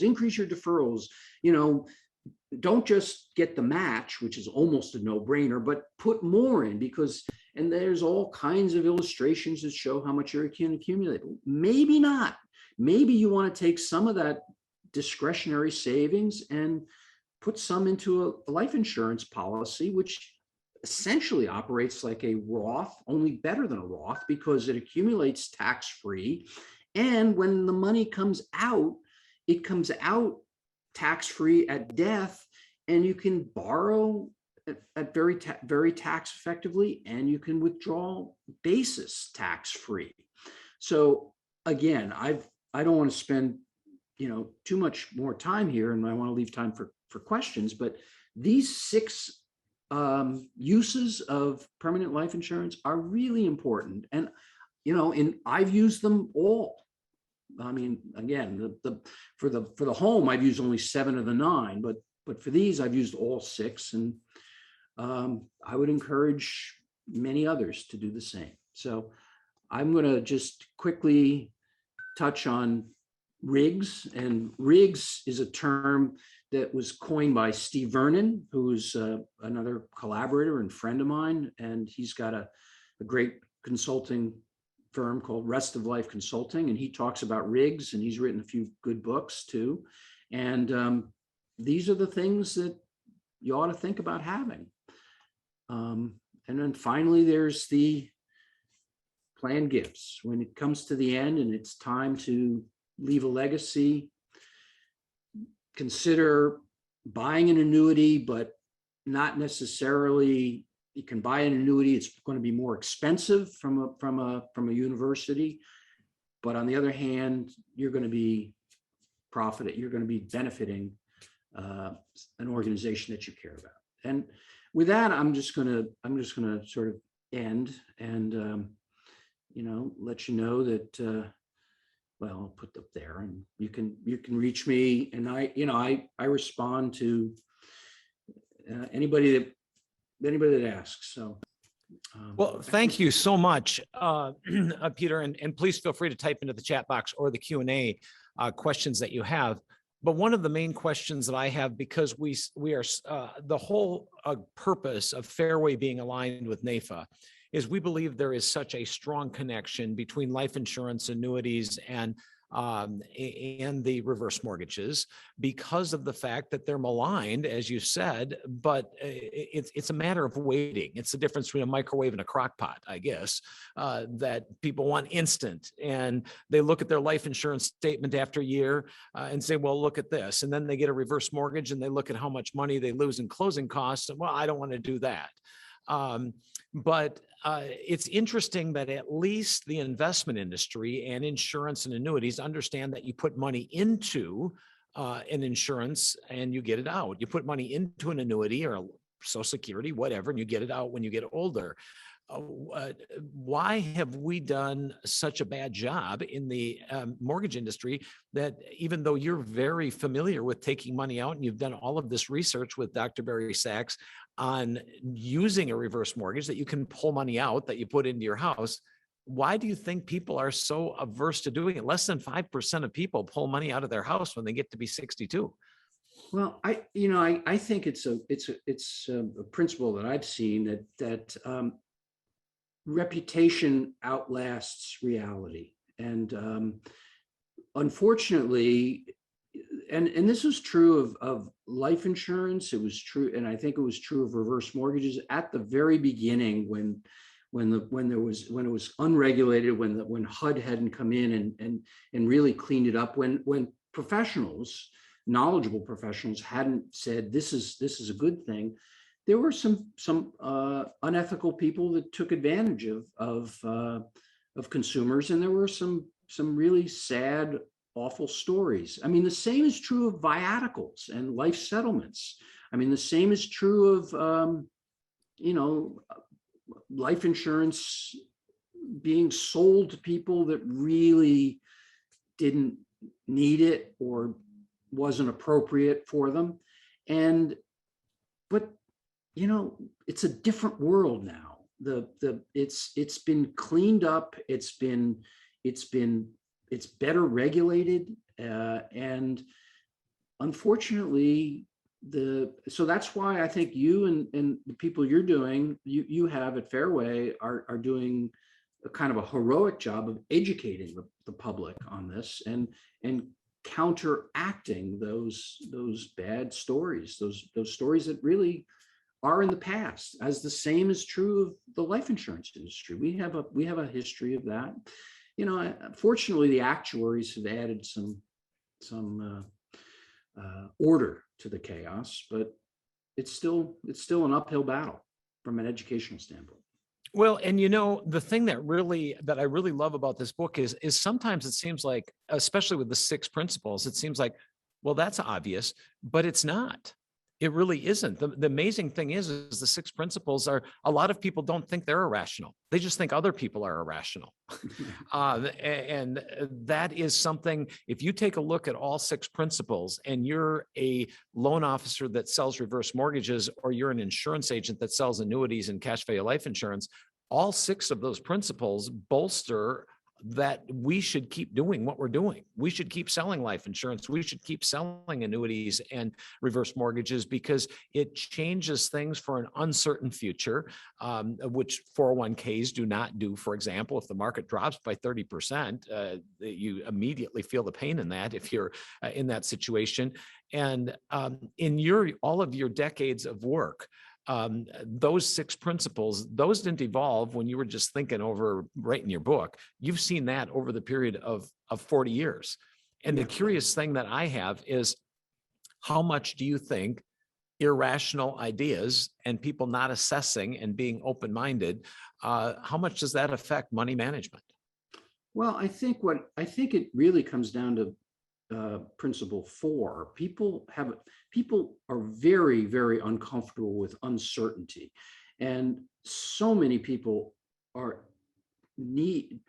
don't just get the match, which is almost a no-brainer, but put more in, because, and there's all kinds of illustrations that show how much you can accumulate. Maybe not. Maybe you want to take some of that discretionary savings and put some into a life insurance policy, which essentially operates like a Roth, only better than a Roth, because it accumulates tax-free. And when the money comes out, it comes out tax-free at death, and you can borrow at very tax effectively, and you can withdraw basis tax-free. So again, I don't want to spend too much more time here, and I want to leave time for questions, but these 6 uses of permanent life insurance are really important. And, I've used them all. I mean, again, for the home, I've used only 7 of the 9, but for these, I've used all 6. And I would encourage many others to do the same. So I'm going to just quickly touch on RIGs. And RIGs is a term that was coined by Steve Vernon, who's another collaborator and friend of mine. And he's got a great consulting firm called Rest of Life Consulting. And he talks about RIGs, and he's written a few good books too. And these are the things that you ought to think about having. And then finally, there's the planned gifts. When it comes to the end and it's time to leave a legacy, consider buying an annuity, but not necessarily, you can buy an annuity, it's going to be more expensive from a university. But on the other hand, you're going to be benefiting an organization that you care about. And with that, I'm just going to sort of end and let you know that well, I'll put up there, and you can reach me, and I respond to anybody that asks. So well, thank you so much, Peter, and please feel free to type into the chat box or the Q&A questions that you have. But one of the main questions that I have, because we are the whole purpose of Fairway being aligned with NAIFA is we believe there is such a strong connection between life insurance, annuities, and the reverse mortgages, because of the fact that they're maligned, as you said, but it's a matter of waiting. It's the difference between a microwave and a crock pot, I guess, that people want instant, and they look at their life insurance statement after a year and say, well, look at this. And then they get a reverse mortgage and they look at how much money they lose in closing costs. And, well, I don't want to do that. But it's interesting that at least the investment industry and insurance and annuities understand that you put money into an insurance and you get it out. You put money into an annuity or a Social Security, whatever, and you get it out when you get older. Why have we done such a bad job in the mortgage industry that, even though you're very familiar with taking money out and you've done all of this research with Dr. Barry Sachs on using a reverse mortgage that you can pull money out that you put into your house, why do you think people are so averse to doing it? Less than 5% of people pull money out of their house when they get to be 62. Well, I think it's a principle that I've seen that reputation outlasts reality. And unfortunately, and this was true of life insurance, it was true, and I think it was true of reverse mortgages at the very beginning when it was unregulated, when HUD hadn't come in and really cleaned it up, when professionals, knowledgeable professionals, hadn't said this is a good thing. There were some unethical people that took advantage of of consumers, and there were some really sad, awful stories. I mean, the same is true of viaticals and life settlements. I mean, the same is true of life insurance being sold to people that really didn't need it or wasn't appropriate for them. But it's a different world now. It's been cleaned up. It's better regulated, and unfortunately, so that's why I think you and the people you have at Fairway are doing a kind of a heroic job of educating the public on this and counteracting those bad stories, those stories that really are in the past. As the same is true of the life insurance industry. We have a history of that. Fortunately, the actuaries have added some order to the chaos, but it's still an uphill battle from an educational standpoint. Well, and the thing that I really love about this book is sometimes it seems like, especially with the 6 principles, it seems like, well, that's obvious, but it's not. It really isn't. The amazing thing is the 6 principles are, a lot of people don't think they're irrational. They just think other people are irrational. And that is something, if you take a look at all 6 principles and you're a loan officer that sells reverse mortgages, or you're an insurance agent that sells annuities and cash value life insurance, all 6 of those principles bolster that we should keep doing what we're doing. We should keep selling life insurance. We should keep selling annuities and reverse mortgages, because it changes things for an uncertain future, which 401ks do not do. For example, if the market drops by 30%, you immediately feel the pain in that if you're in that situation. And in all of your decades of work, those 6 principles, those didn't evolve when you were just thinking over writing your book. You've seen that over the period of 40 years. And the curious thing that I have is, how much do you think irrational ideas and people not assessing and being open-minded, how much does that affect money management? Well, I think it really comes down to principle 4. People are very, very uncomfortable with uncertainty, and so many people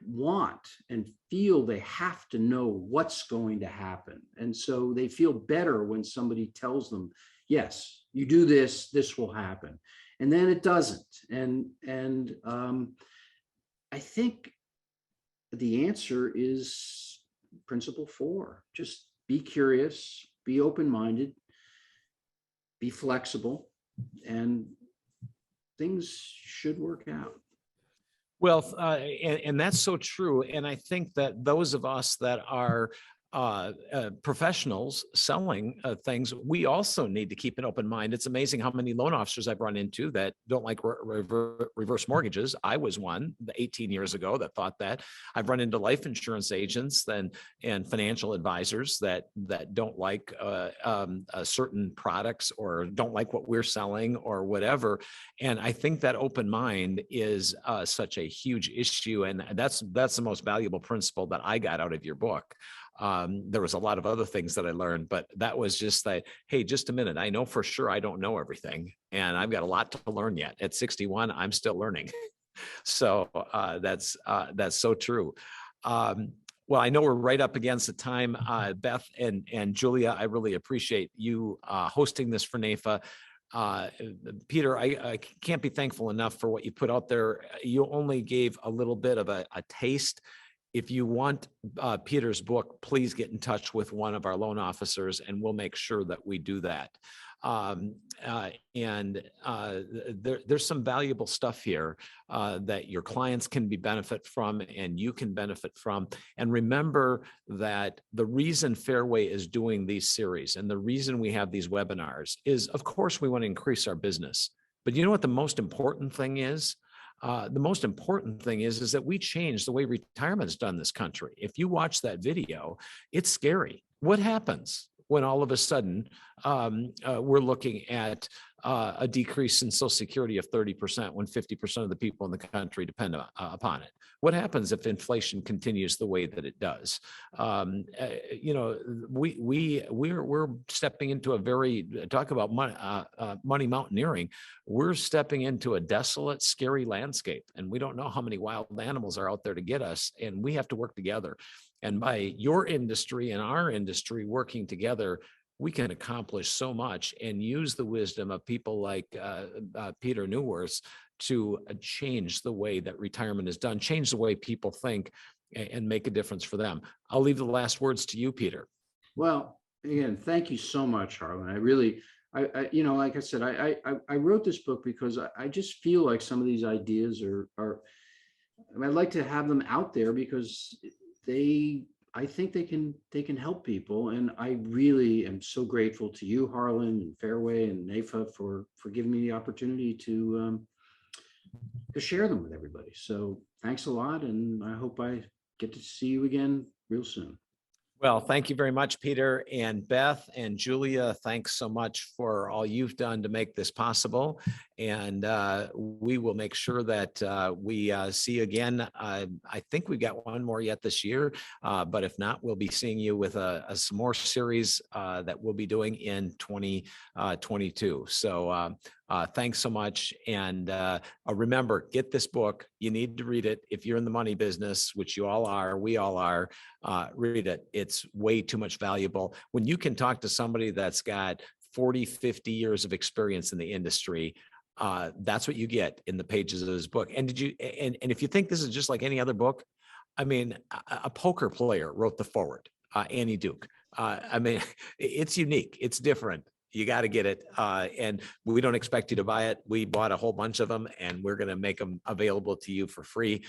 want and feel they have to know what's going to happen, and so they feel better when somebody tells them, yes, you do this, this will happen, and then it doesn't. And I think the answer is principle 4. Just be curious, be open-minded, be flexible, and things should work out. Well, and that's so true. And I think that those of us that are professionals selling things, we also need to keep an open mind. It's amazing how many loan officers I've run into that don't like reverse mortgages. I was one 18 years ago that thought that. I've run into life insurance agents and financial advisors that don't like certain products, or don't like what we're selling, or whatever. And I think that open mind is such a huge issue, and that's the most valuable principle that I got out of your book. There was a lot of other things that I learned, but that was just that, hey, just a minute. I know for sure I don't know everything, and I've got a lot to learn yet. At 61, I'm still learning. So that's so true. Well, I know we're right up against the time. Beth and Julia, I really appreciate you hosting this for NAIFA. Peter, I can't be thankful enough for what you put out there. You only gave a little bit of a taste. If you want Peter's book, please get in touch with one of our loan officers, and we'll make sure that we do that. There's some valuable stuff here that your clients can benefit from, and you can benefit from. And remember that the reason Fairway is doing these series and the reason we have these webinars is, of course, we want to increase our business. But you know what the most important thing is? The most important thing is that we change the way retirement is done in this country. If you watch that video, it's scary. What happens when all of a sudden we're looking at a decrease in Social Security of 30% when 50% of the people in the country depend upon it? What happens if inflation continues the way that it does? You know, we're stepping into a very, talk about money mountaineering. We're stepping into a desolate, scary landscape, and we don't know how many wild animals are out there to get us, and we have to work together. And by your industry and our industry working together, we can accomplish so much and use the wisdom of people like Peter Neuwirth to change the way that retirement is done, change the way people think, and make a difference for them. I'll leave the last words to you, Peter. Well, again, thank you so much, Harlan. I really, you know, like I said, I wrote this book because I just feel like some of these ideas are I'd like to have them out there because I think they can help people. And I really am so grateful to you, Harlan, and Fairway and NAIFA for giving me the opportunity to share them with everybody. So thanks a lot. And I hope I get to see you again real soon. Well, thank you very much, Peter, and Beth and Julia. Thanks so much for all you've done to make this possible. And we will make sure that we see you again. I think we've got one more yet this year, but if not, we'll be seeing you with some more series that we'll be doing in 2022. So thanks so much. And remember, get this book. You need to read it. If you're in the money business, which you all are, we all are, read it. It's way too much valuable. When you can talk to somebody that's got 40, 50 years of experience in the industry, that's what you get in the pages of this book. And if you think this is just like any other book, I mean, a poker player wrote the foreword, Annie Duke. I mean, it's unique. It's different. You got to get it. And we don't expect you to buy it. We bought a whole bunch of them and we're going to make them available to you for free.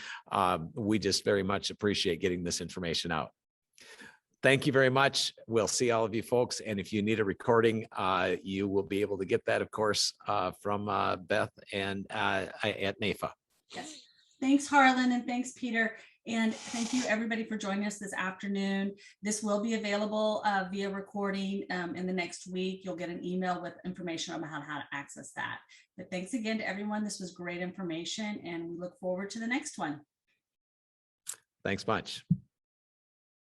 We just very much appreciate getting this information out. Thank you very much. We'll see all of you folks. And if you need a recording, you will be able to get that, of course, from Beth and at NAIFA. Yes. Thanks, Harlan, and thanks, Peter. And thank you, everybody, for joining us this afternoon. This will be available via recording in the next week. You'll get an email with information on how to access that. But thanks again to everyone. This was great information, and we look forward to the next one. Thanks much.